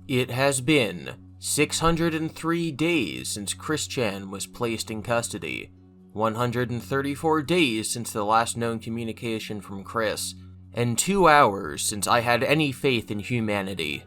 It has been 603 days since Chris Chan was placed in custody, 134 days since the last known communication from Chris, and 2 hours since I had any faith in humanity.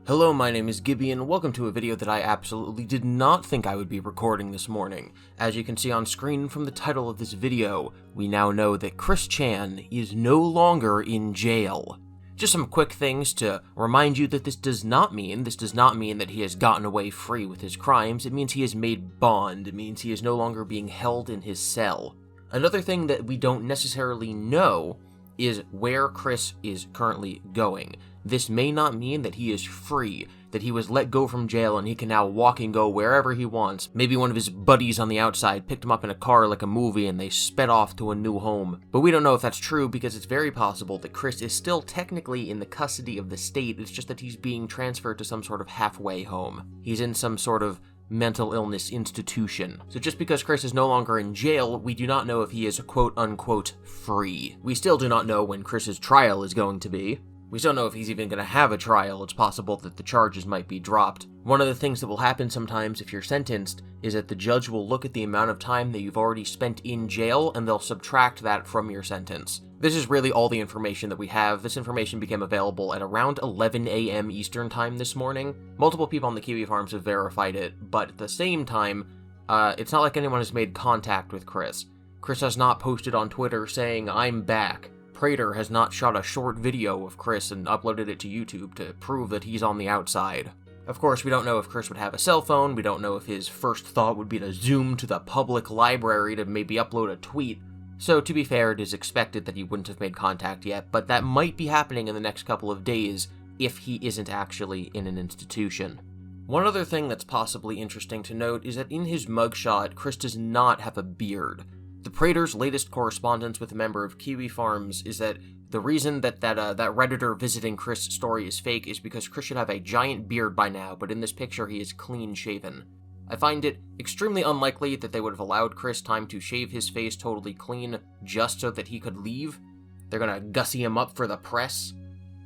Hello, my name is Gibby, and welcome to a video that I absolutely did not think I would be recording this morning. As you can see on screen from the title of this video, we now know that Chris Chan is no longer in jail. Just some quick things to remind you that this does not mean that he has gotten away free with his crimes. It means he has made bond. It means he is no longer being held in his cell. Another thing that we don't necessarily know is where Chris is currently going. This may not mean that he is free, that he was let go from jail and he can now walk and go wherever he wants. Maybe one of his buddies on the outside picked him up in a car like a movie and they sped off to a new home. But we don't know if that's true because it's very possible that Chris is still technically in the custody of the state. It's just that he's being transferred to some sort of halfway home. He's in some sort of mental illness institution. So just because Chris is no longer in jail, we do not know if he is quote-unquote free. We still do not know when Chris's trial is going to be. We still don't know if he's even going to have a trial. It's possible that the charges might be dropped. One of the things that will happen sometimes if you're sentenced is that the judge will look at the amount of time that you've already spent in jail and they'll subtract that from your sentence. This is really all the information that we have. This information became available at around 11 a.m. Eastern time this morning. Multiple people on the Kiwi Farms have verified it, but at the same time, it's not like anyone has made contact with Chris. Chris has not posted on Twitter saying, "I'm back." Prater has not shot a short video of Chris and uploaded it to YouTube to prove that he's on the outside. Of course, we don't know if Chris would have a cell phone. We don't know if his first thought would be to zoom to the public library to maybe upload a tweet. So to be fair, it is expected that he wouldn't have made contact yet, but that might be happening in the next couple of days if he isn't actually in an institution. One other thing that's possibly interesting to note is that in his mugshot, Chris does not have a beard. The Prater's latest correspondence with a member of Kiwi Farms is that the reason that Redditor visiting Chris story is fake is because Chris should have a giant beard by now, but in this picture he is clean shaven. I find it extremely unlikely that they would have allowed Chris time to shave his face totally clean just so that he could leave. They're gonna gussy him up for the press.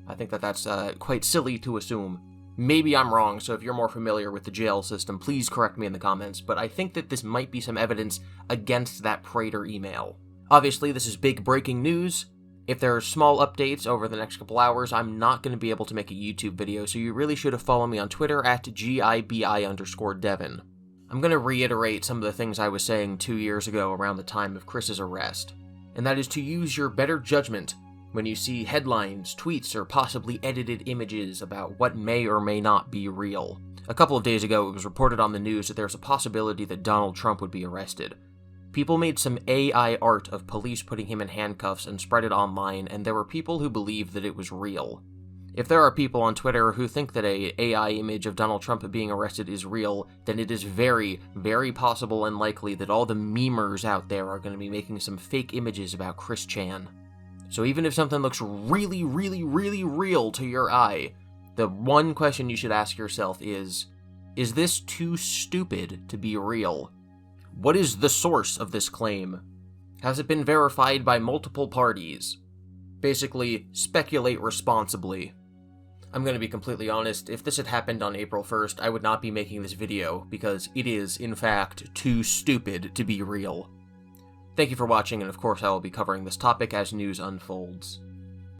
I think that that's quite silly to assume. Maybe I'm wrong, so if you're more familiar with the jail system, please correct me in the comments, but I think that this might be some evidence against that Prater email. Obviously, this is big breaking news. If there are small updates over the next couple hours, I'm not going to be able to make a YouTube video, so you really should have followed me on Twitter at GIBI_Devin. I'm going to reiterate some of the things I was saying 2 years ago around the time of Chris's arrest, and that is to use your better judgment when you see headlines, tweets, or possibly edited images about what may or may not be real. A couple of days ago, it was reported on the news that there's a possibility that Donald Trump would be arrested. People made some AI art of police putting him in handcuffs and spread it online, and there were people who believed that it was real. If there are people on Twitter who think that a AI image of Donald Trump being arrested is real, then it is very, very possible and likely that all the memers out there are going to be making some fake images about Chris Chan. So even if something looks really, really, really real to your eye, the one question you should ask yourself is this too stupid to be real? What is the source of this claim? Has it been verified by multiple parties? Basically, speculate responsibly. I'm going to be completely honest, if this had happened on April 1st, I would not be making this video, because it is, in fact, too stupid to be real. Thank you for watching, and of course I will be covering this topic as news unfolds.